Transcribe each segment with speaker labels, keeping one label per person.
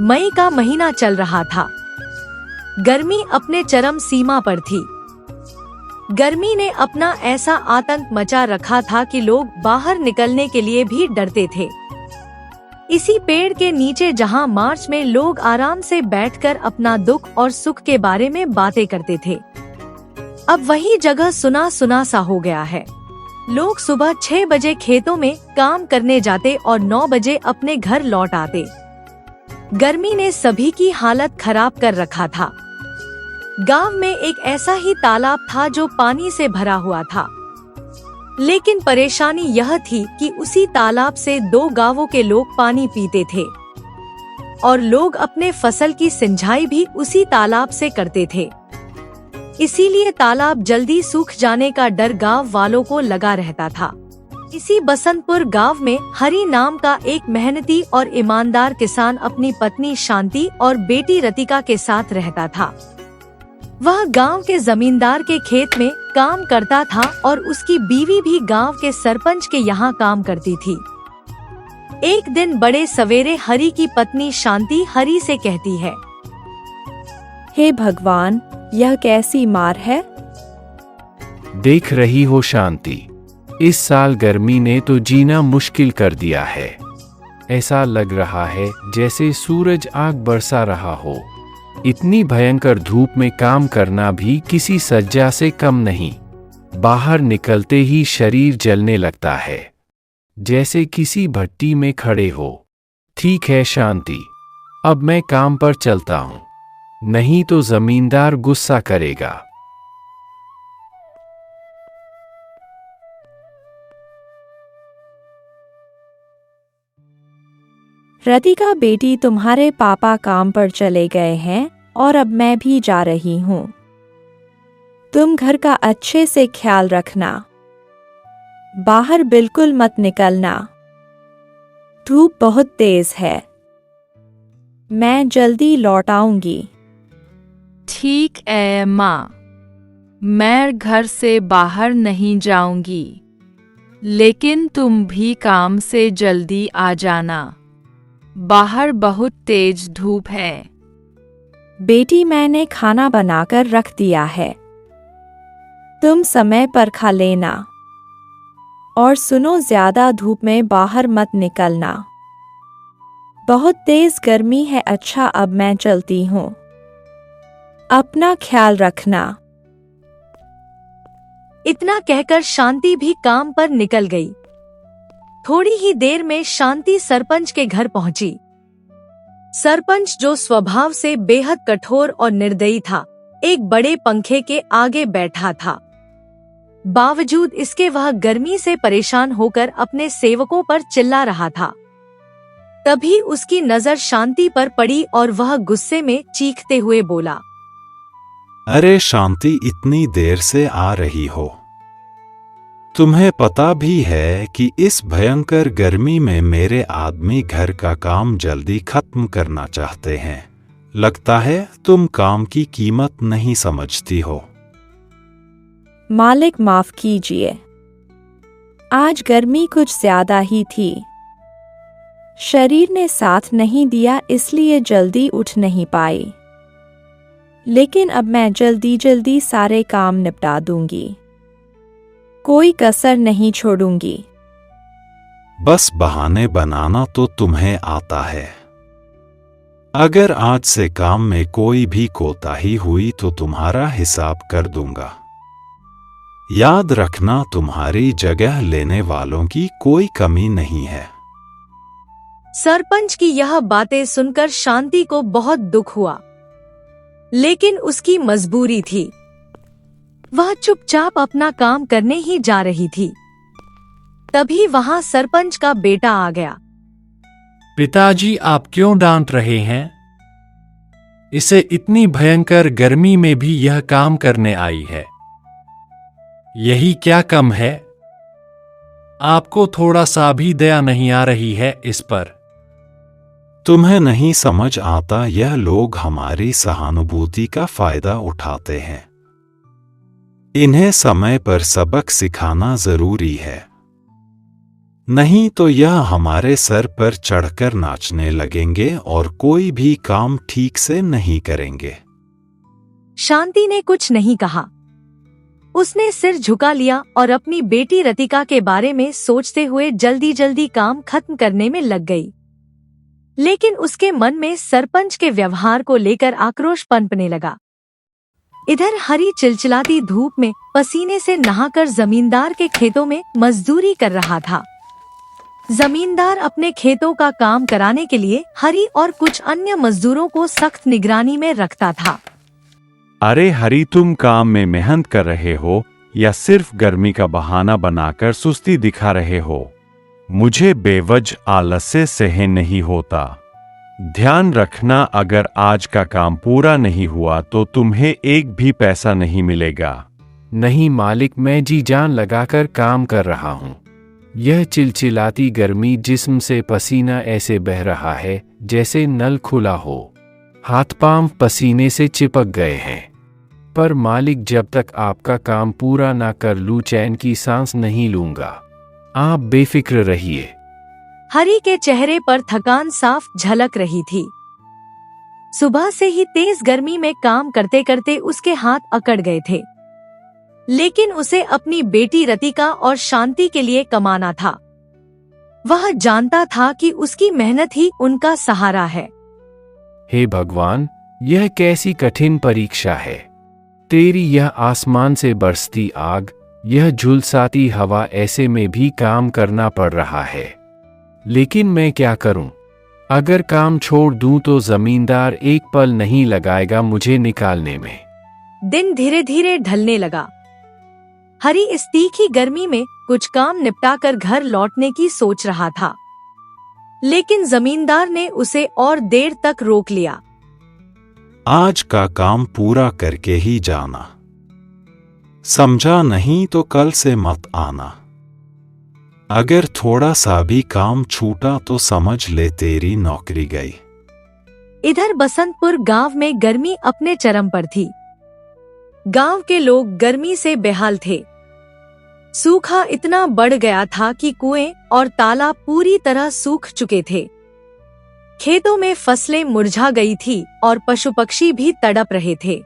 Speaker 1: मई का महीना चल रहा था। गर्मी अपने चरम सीमा पर थी। गर्मी ने अपना ऐसा आतंक मचा रखा था कि लोग बाहर निकलने के लिए भी डरते थे। इसी पेड़ के नीचे जहां मार्च में लोग आराम से बैठकर अपना दुख और सुख के बारे में बातें करते थे, अब वही जगह सुना सुना सा हो गया है। लोग सुबह 6 बजे खेतों में काम करने जाते और 9 बजे अपने घर लौट आते। गर्मी ने सभी की हालत खराब कर रखा था। गांव में एक ऐसा ही तालाब था जो पानी से भरा हुआ था, लेकिन परेशानी यह थी कि उसी तालाब से 2 गांवों के लोग पानी पीते थे और लोग अपने फसल की सिंचाई भी उसी तालाब से करते थे। इसीलिए तालाब जल्दी सूख जाने का डर गांव वालों को लगा रहता था। इसी बसंतपुर गांव में हरि नाम का एक मेहनती और ईमानदार किसान अपनी पत्नी शांति और बेटी रतिका के साथ रहता था। वह गांव के जमींदार के खेत में काम करता था और उसकी बीवी भी गांव के सरपंच के यहाँ काम करती थी। एक दिन बड़े सवेरे हरि की पत्नी शांति हरि से कहती है,
Speaker 2: हे भगवान, यह कैसी मार है?
Speaker 3: देख रही हो शांति, इस साल गर्मी ने तो जीना मुश्किल कर दिया है। ऐसा लग रहा है जैसे सूरज आग बरसा रहा हो। इतनी भयंकर धूप में काम करना भी किसी सज्जा से कम नहीं। बाहर निकलते ही शरीर जलने लगता है, जैसे किसी भट्टी में खड़े हो। ठीक है शांति, अब मैं काम पर चलता हूँ, नहीं तो जमींदार गुस्सा करेगा।
Speaker 2: रतिका बेटी, तुम्हारे पापा काम पर चले गए हैं और अब मैं भी जा रही हूँ। तुम घर का अच्छे से ख्याल रखना। बाहर बिल्कुल मत निकलना। धूप बहुत तेज है। मैं जल्दी लौट आऊंगी।
Speaker 4: ठीक है माँ, मैं घर से बाहर नहीं जाऊंगी, लेकिन तुम भी काम से जल्दी आ जाना। बाहर बहुत तेज धूप है।
Speaker 2: बेटी, मैंने खाना बनाकर रख दिया है, तुम समय पर खा लेना। और सुनो, ज्यादा धूप में बाहर मत निकलना। बहुत तेज गर्मी है। अच्छा, अब मैं चलती हूँ, अपना ख्याल रखना।
Speaker 1: इतना कहकर शांति भी काम पर निकल गई। थोड़ी ही देर में शांति सरपंच के घर पहुंची। सरपंच, जो स्वभाव से बेहद कठोर और निर्दयी था, एक बड़े पंखे के आगे बैठा था। बावजूद इसके वह गर्मी से परेशान होकर अपने सेवकों पर चिल्ला रहा था। तभी उसकी नजर शांति पर पड़ी और वह गुस्से में चीखते हुए बोला,
Speaker 5: अरे शांति, इतनी देर से आ रही हो? तुम्हें पता भी है कि इस भयंकर गर्मी में मेरे आदमी घर का काम जल्दी खत्म करना चाहते हैं। लगता है तुम काम की कीमत नहीं समझती हो।
Speaker 2: मालिक, माफ कीजिए, आज गर्मी कुछ ज्यादा ही थी। शरीर ने साथ नहीं दिया, इसलिए जल्दी उठ नहीं पाई। लेकिन अब मैं जल्दी जल्दी सारे काम निपटा दूंगी, कोई कसर नहीं छोड़ूंगी।
Speaker 5: बस बहाने बनाना तो तुम्हें आता है। अगर आज से काम में कोई भी कोताही हुई तो तुम्हारा हिसाब कर दूंगा। याद रखना, तुम्हारी जगह लेने वालों की कोई कमी नहीं है।
Speaker 1: सरपंच की यह बातें सुनकर शांति को बहुत दुख हुआ, लेकिन उसकी मजबूरी थी। वह चुपचाप अपना काम करने ही जा रही थी। तभी वहां सरपंच का बेटा आ गया।
Speaker 3: पिताजी, आप क्यों डांट रहे हैं? इसे इतनी भयंकर गर्मी में भी यह काम करने आई है। यही क्या कम है? आपको थोड़ा सा भी दया नहीं आ रही है इस पर?
Speaker 5: तुम्हें नहीं समझ आता, यह लोग हमारी सहानुभूति का फायदा उठाते हैं। इन्हें समय पर सबक सिखाना जरूरी है। नहीं तो यह हमारे सर पर चढ़कर नाचने लगेंगे और कोई भी काम ठीक से नहीं करेंगे।
Speaker 1: शांति ने कुछ नहीं कहा। उसने सिर झुका लिया और अपनी बेटी रतिका के बारे में सोचते हुए जल्दी जल्दी काम खत्म करने में लग गई। लेकिन उसके मन में सरपंच के व्यवहार को लेकर आक्रोश पनपने लगा। इधर हरी चिलचिलाती धूप में पसीने से नहाकर जमींदार के खेतों में मजदूरी कर रहा था। जमींदार अपने खेतों का काम कराने के लिए हरी और कुछ अन्य मजदूरों को सख्त निगरानी में रखता था।
Speaker 6: अरे हरी, तुम काम में मेहनत कर रहे हो या सिर्फ गर्मी का बहाना बनाकर सुस्ती दिखा रहे हो? मुझे बेवजह आलस से सहन नहीं होता। ध्यान रखना, अगर आज का काम पूरा नहीं हुआ तो तुम्हें एक भी पैसा नहीं मिलेगा।
Speaker 3: नहीं मालिक, मैं जी जान लगाकर काम कर रहा हूँ। यह चिलचिलाती गर्मी, जिस्म से पसीना ऐसे बह रहा है जैसे नल खुला हो। हाथ पांव पसीने से चिपक गए हैं। पर मालिक, जब तक आपका काम पूरा ना कर लूं चैन की सांस नहीं लूंगा। आप बेफिक्र रहिए।
Speaker 1: हरी के चेहरे पर थकान साफ झलक रही थी। सुबह से ही तेज गर्मी में काम करते करते उसके हाथ अकड़ गए थे। लेकिन उसे अपनी बेटी रतिका और शांति के लिए कमाना था। वह जानता था कि उसकी मेहनत ही उनका सहारा है।
Speaker 3: हे भगवान, यह कैसी कठिन परीक्षा है। तेरी यह आसमान से बरसती आग, यह झुलसाती हवा, ऐसे में भी काम करना पड़ रहा है। लेकिन मैं क्या करूं? अगर काम छोड़ दूं तो जमींदार एक पल नहीं लगाएगा मुझे निकालने में।
Speaker 1: दिन धीरे धीरे ढलने लगा। हरी इस तीखी गर्मी में कुछ काम निपटाकर घर लौटने की सोच रहा था। लेकिन जमींदार ने उसे और देर तक रोक लिया।
Speaker 5: आज का काम पूरा करके ही जाना, समझा? नहीं तो कल से मत आना। अगर थोड़ा सा भी काम छूटा तो समझ ले तेरी नौकरी गई।
Speaker 1: इधर बसंतपुर गांव में गर्मी अपने चरम पर थी। गांव के लोग गर्मी से बेहाल थे। सूखा इतना बढ़ गया था कि कुएं और तालाब पूरी तरह सूख चुके थे। खेतों में फसलें मुरझा गई थी और पशु पक्षी भी तड़प रहे थे।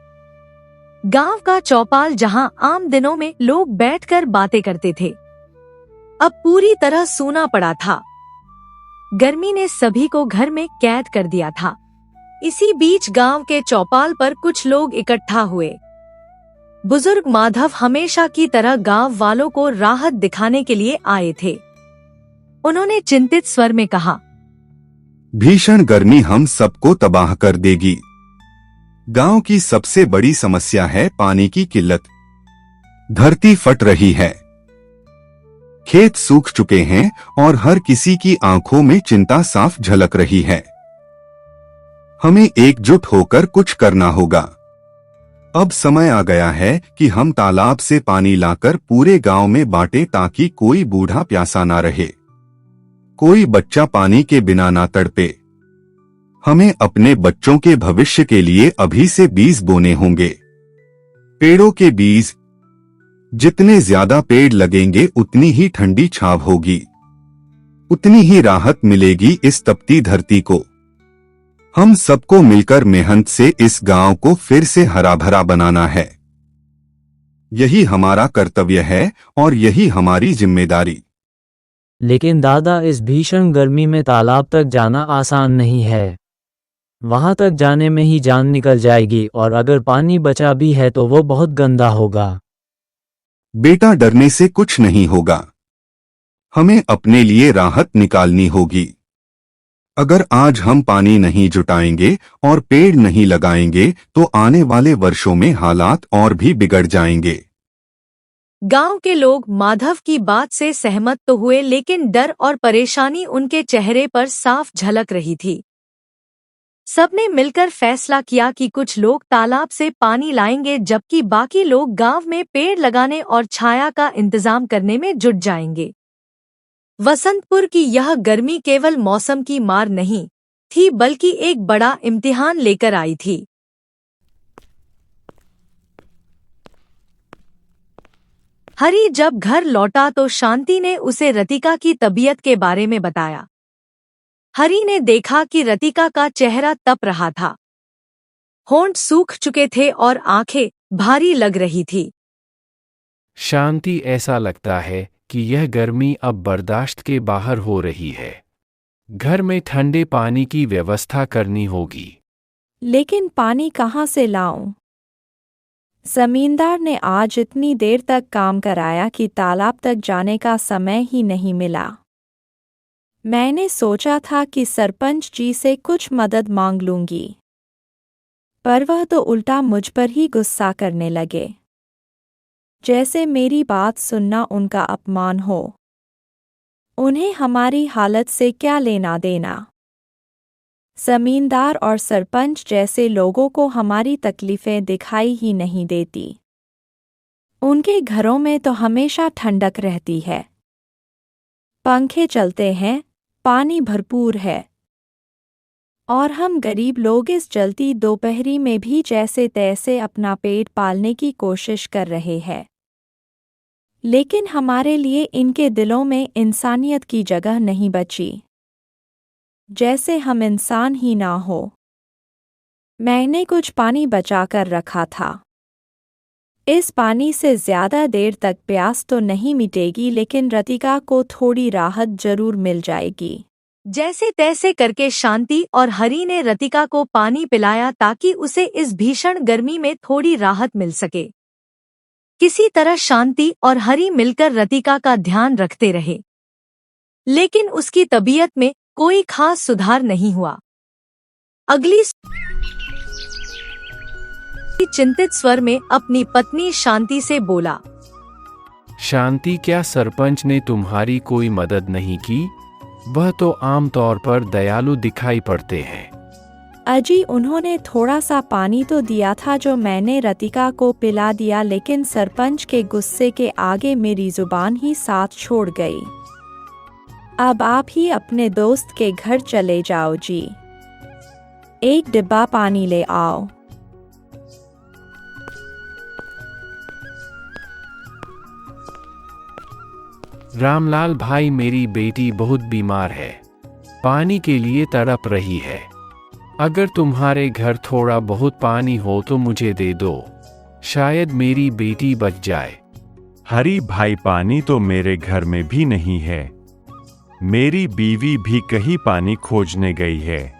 Speaker 1: गांव का चौपाल, जहां आम दिनों में लोग बैठकर बातें करते थे, अब पूरी तरह सूना पड़ा था। गर्मी ने सभी को घर में कैद कर दिया था। इसी बीच गांव के चौपाल पर कुछ लोग इकट्ठा हुए। बुजुर्ग माधव हमेशा की तरह गांव वालों को राहत दिखाने के लिए आए थे। उन्होंने चिंतित स्वर में कहा,
Speaker 7: भीषण गर्मी हम सबको तबाह कर देगी। गांव की सबसे बड़ी समस्या है पानी की किल्लत। धरती फट रही है, खेत सूख चुके हैं और हर किसी की आंखों में चिंता साफ झलक रही है। हमें एकजुट होकर कुछ करना होगा। अब समय आ गया है कि हम तालाब से पानी लाकर पूरे गांव में बांटें ताकि कोई बूढ़ा प्यासा ना रहे, कोई बच्चा पानी के बिना ना तड़पे। हमें अपने बच्चों के भविष्य के लिए अभी से बीज बोने होंगे। पेड़ों के बीज, जितने ज्यादा पेड़ लगेंगे उतनी ही ठंडी छाव होगी, उतनी ही राहत मिलेगी इस तपती धरती को। हम सबको मिलकर मेहनत से इस गांव को फिर से हरा भरा बनाना है। यही हमारा कर्तव्य है और यही हमारी जिम्मेदारी।
Speaker 8: लेकिन दादा, इस भीषण गर्मी में तालाब तक जाना आसान नहीं है। वहां तक जाने में ही जान निकल जाएगी और अगर पानी बचा भी है तो वो बहुत गंदा होगा।
Speaker 7: बेटा, डरने से कुछ नहीं होगा। हमें अपने लिए राहत निकालनी होगी। अगर आज हम पानी नहीं जुटाएंगे और पेड़ नहीं लगाएंगे तो आने वाले वर्षों में हालात और भी बिगड़ जाएंगे।
Speaker 1: गांव के लोग माधव की बात से सहमत तो हुए, लेकिन डर और परेशानी उनके चेहरे पर साफ झलक रही थी। सबने मिलकर फैसला किया कि कुछ लोग तालाब से पानी लाएंगे जबकि बाकी लोग गांव में पेड़ लगाने और छाया का इंतजाम करने में जुट जाएंगे। वसंतपुर की यह गर्मी केवल मौसम की मार नहीं थी बल्कि एक बड़ा इम्तिहान लेकर आई थी। हरी जब घर लौटा तो शांति ने उसे रतिका की तबीयत के बारे में बताया। हरी ने देखा कि रतिका का चेहरा तप रहा था, होंठ सूख चुके थे और आंखें भारी लग रही थी।
Speaker 3: शांति, ऐसा लगता है कि यह गर्मी अब बर्दाश्त के बाहर हो रही है। घर में ठंडे पानी की व्यवस्था करनी होगी।
Speaker 2: लेकिन पानी कहाँ से लाऊं? जमींदार ने आज इतनी देर तक काम कराया कि तालाब तक जाने का समय ही नहीं मिला। मैंने सोचा था कि सरपंच जी से कुछ मदद मांग लूंगी, पर वह तो उल्टा मुझ पर ही गुस्सा करने लगे, जैसे मेरी बात सुनना उनका अपमान हो। उन्हें हमारी हालत से क्या लेना देना? जमींदार और सरपंच जैसे लोगों को हमारी तकलीफें दिखाई ही नहीं देती। उनके घरों में तो हमेशा ठंडक रहती है, पंखे चलते हैं, पानी भरपूर है, और हम गरीब लोग इस जलती दोपहरी में भी जैसे तैसे अपना पेट पालने की कोशिश कर रहे हैं। लेकिन हमारे लिए इनके दिलों में इंसानियत की जगह नहीं बची, जैसे हम इंसान ही ना हो। मैंने कुछ पानी बचा कर रखा था। इस पानी से ज्यादा देर तक प्यास तो नहीं मिटेगी, लेकिन रतिका को थोड़ी राहत जरूर मिल जाएगी।
Speaker 1: जैसे तैसे करके शांति और हरी ने रतिका को पानी पिलाया ताकि उसे इस भीषण गर्मी में थोड़ी राहत मिल सके। किसी तरह शांति और हरी मिलकर रतिका का ध्यान रखते रहे, लेकिन उसकी तबीयत में कोई खास सुधार नहीं हुआ। अगली चिंतित स्वर में अपनी पत्नी शांति से बोला,
Speaker 3: शांति, क्या सरपंच ने तुम्हारी कोई मदद नहीं की? वह तो आमतौर पर दयालु दिखाई पड़ते हैं।
Speaker 2: अजी, उन्होंने थोड़ा सा पानी तो दिया था जो मैंने रतिका को पिला दिया, लेकिन सरपंच के गुस्से के आगे मेरी जुबान ही साथ छोड़ गई। अब आप ही अपने दोस्त के घर चले जाओ जी। एक डिब्बा पानी ले आओ।
Speaker 3: रामलाल भाई, मेरी बेटी बहुत बीमार है, पानी के लिए तड़प रही है। अगर तुम्हारे घर थोड़ा बहुत पानी हो तो मुझे दे दो, शायद मेरी बेटी बच जाए।
Speaker 6: हरी भाई, पानी तो मेरे घर में भी नहीं है। मेरी बीवी भी कहीं पानी खोजने गई है।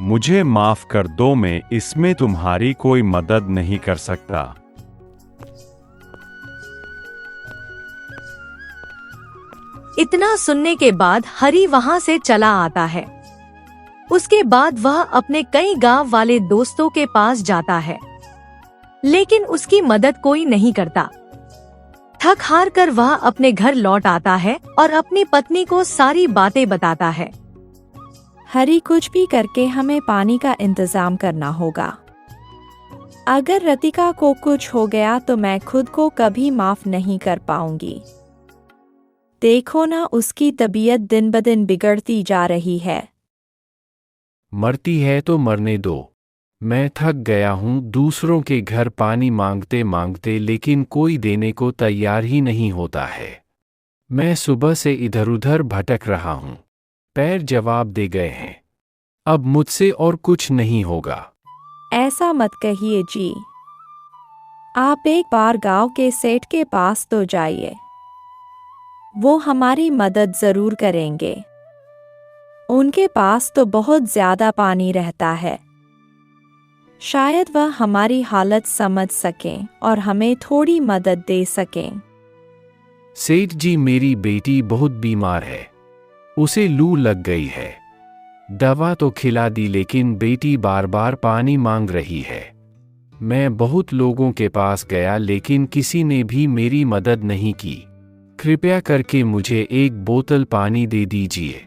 Speaker 6: मुझे माफ कर दो, मैं इसमें तुम्हारी कोई मदद नहीं कर सकता।
Speaker 1: इतना सुनने के बाद हरी वहां से चला आता है। उसके बाद वह अपने कई गांव वाले दोस्तों के पास जाता है, लेकिन उसकी मदद कोई नहीं करता। थक हार कर वह अपने घर लौट आता है और अपनी पत्नी को सारी बातें बताता है।
Speaker 2: हरी, कुछ भी करके हमें पानी का इंतजाम करना होगा। अगर रतिका को कुछ हो गया तो मैं खुद को कभी माफ नहीं कर पाऊंगी। देखो ना, उसकी तबीयत दिन ब दिन बिगड़ती जा रही है।
Speaker 3: मरती है तो मरने दो। मैं थक गया हूँ दूसरों के घर पानी मांगते मांगते, लेकिन कोई देने को तैयार ही नहीं होता है। मैं सुबह से इधर उधर भटक रहा हूँ, पैर जवाब दे गए हैं। अब मुझसे और कुछ नहीं होगा।
Speaker 2: ऐसा मत कहिए जी। आप एक बार गांव के सेठ के पास तो जाइए, वो हमारी मदद जरूर करेंगे। उनके पास तो बहुत ज्यादा पानी रहता है। शायद वह हमारी हालत समझ सकें और हमें थोड़ी मदद दे सकें।
Speaker 3: सेठ जी, मेरी बेटी बहुत बीमार है, उसे लू लग गई है। दवा तो खिला दी, लेकिन बेटी बार बार पानी मांग रही है। मैं बहुत लोगों के पास गया, लेकिन किसी ने भी मेरी मदद नहीं की। कृपया करके मुझे एक बोतल पानी दे दीजिए।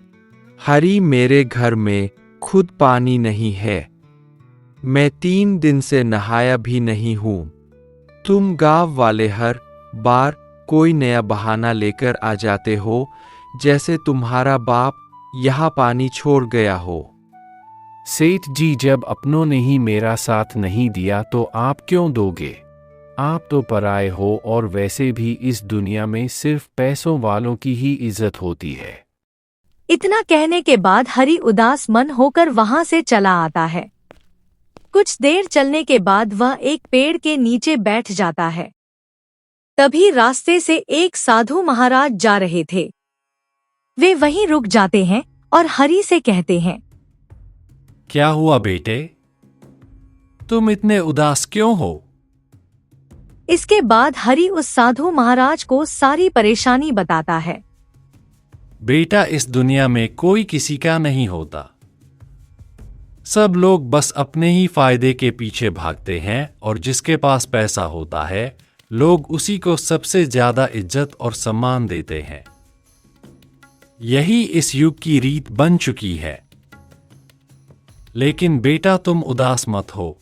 Speaker 9: हरी, मेरे घर में खुद पानी नहीं है। मैं 3 दिन से नहाया भी नहीं हूँ। तुम गांव वाले हर बार कोई नया बहाना लेकर आ जाते हो, जैसे तुम्हारा बाप यहाँ पानी छोड़ गया हो।
Speaker 3: सेठ जी, जब अपनों ने ही मेरा साथ नहीं दिया तो आप क्यों दोगे? आप तो पराए हो और वैसे भी इस दुनिया में सिर्फ पैसों वालों की ही इज्जत होती है।
Speaker 1: इतना कहने के बाद हरि उदास मन होकर वहां से चला आता है। कुछ देर चलने के बाद वह एक पेड़ के नीचे बैठ जाता है। तभी रास्ते से एक साधु महाराज जा रहे थे। वे वहीं रुक जाते हैं और हरि से कहते हैं,
Speaker 9: क्या हुआ बेटे? तुम इतने उदास क्यों हो?
Speaker 1: इसके बाद हरि उस साधु महाराज को सारी परेशानी बताता है।
Speaker 9: बेटा, इस दुनिया में कोई किसी का नहीं होता। सब लोग बस अपने ही फायदे के पीछे भागते हैं और जिसके पास पैसा होता है लोग उसी को सबसे ज्यादा इज्जत और सम्मान देते हैं। यही इस युग की रीत बन चुकी है। लेकिन बेटा, तुम उदास मत हो।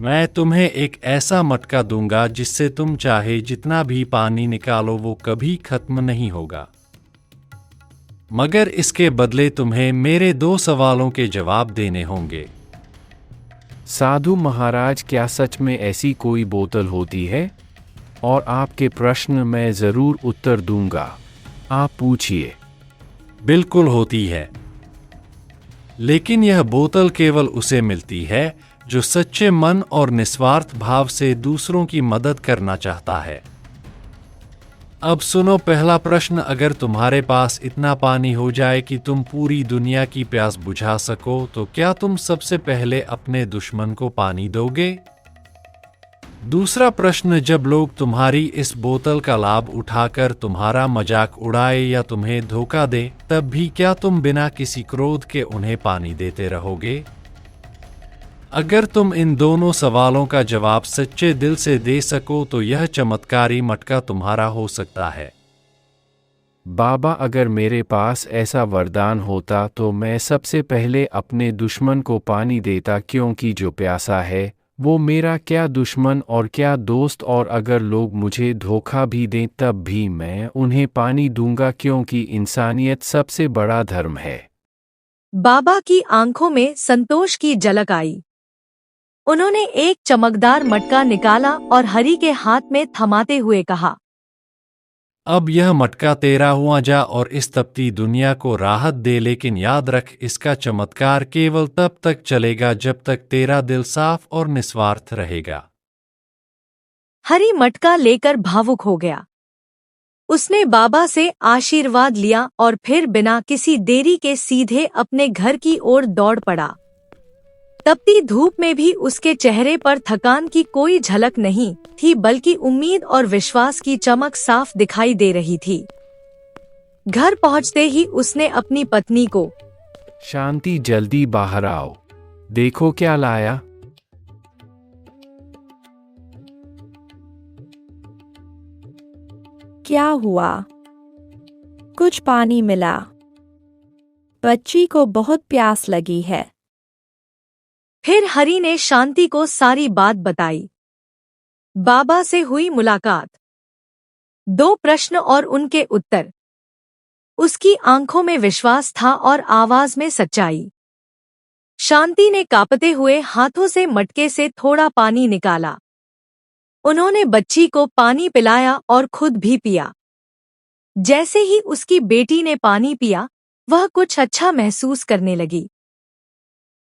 Speaker 9: मैं तुम्हें एक ऐसा मटका दूंगा जिससे तुम चाहे जितना भी पानी निकालो वो कभी खत्म नहीं होगा। मगर इसके बदले तुम्हें मेरे 2 सवालों के जवाब देने होंगे।
Speaker 3: साधु महाराज, क्या सच में ऐसी कोई बोतल होती है? और आपके प्रश्न मैं जरूर उत्तर दूंगा। आप पूछिए।
Speaker 9: बिल्कुल होती है, लेकिन यह बोतल केवल उसे मिलती है जो सच्चे मन और निस्वार्थ भाव से दूसरों की मदद करना चाहता है। अब सुनो पहला प्रश्न। अगर तुम्हारे पास इतना पानी हो जाए कि तुम पूरी दुनिया की प्यास बुझा सको तो क्या तुम सबसे पहले अपने दुश्मन को पानी दोगे? दूसरा प्रश्न। जब लोग तुम्हारी इस बोतल का लाभ उठाकर तुम्हारा मजाक उड़ाए या तुम्हें धोखा दे, तब भी क्या तुम बिना किसी क्रोध के उन्हें पानी देते रहोगे? अगर तुम इन दोनों सवालों का जवाब सच्चे दिल से दे सको तो यह चमत्कारी मटका तुम्हारा हो सकता है।
Speaker 3: बाबा, अगर मेरे पास ऐसा वरदान होता तो मैं सबसे पहले अपने दुश्मन को पानी देता, क्योंकि जो प्यासा है वो मेरा क्या दुश्मन और क्या दोस्त। और अगर लोग मुझे धोखा भी दें तब भी मैं उन्हें पानी दूंगा, क्योंकि इंसानियत सबसे बड़ा धर्म है।
Speaker 1: बाबा की आंखों में संतोष की झलक आई। उन्होंने एक चमकदार मटका निकाला और हरि के हाथ में थमाते हुए कहा,
Speaker 9: अब यह मटका तेरा हुआ, जा और इस तपती दुनिया को राहत दे। लेकिन याद रख, इसका चमत्कार केवल तब तक चलेगा जब तक तेरा दिल साफ और निस्वार्थ रहेगा।
Speaker 1: हरि मटका लेकर भावुक हो गया। उसने बाबा से आशीर्वाद लिया और फिर बिना किसी देरी के सीधे अपने घर की ओर दौड़ पड़ा। तपती धूप में भी उसके चेहरे पर थकान की कोई झलक नहीं थी, बल्कि उम्मीद और विश्वास की चमक साफ दिखाई दे रही थी। घर पहुंचते ही उसने अपनी पत्नी को,
Speaker 3: शांति, जल्दी बाहर आओ, देखो क्या लाया।
Speaker 2: क्या हुआ? कुछ पानी मिला। बच्ची को बहुत प्यास लगी है।
Speaker 1: फिर हरि ने शांति को सारी बात बताई। बाबा से हुई मुलाकात, 2 प्रश्न और उनके उत्तर। उसकी आंखों में विश्वास था और आवाज में सच्चाई। शांति ने कांपते हुए हाथों से मटके से थोड़ा पानी निकाला। उन्होंने बच्ची को पानी पिलाया और खुद भी पिया। जैसे ही उसकी बेटी ने पानी पिया, वह कुछ अच्छा महसूस करने लगी।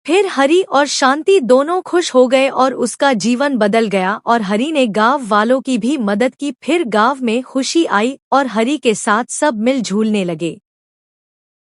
Speaker 1: फिर हरि और शांति दोनों खुश हो गए और उसका जीवन बदल गया। और हरि ने गांव वालों की भी मदद की। फिर गांव में खुशी आई और हरि के साथ सब मिल झूलने लगे।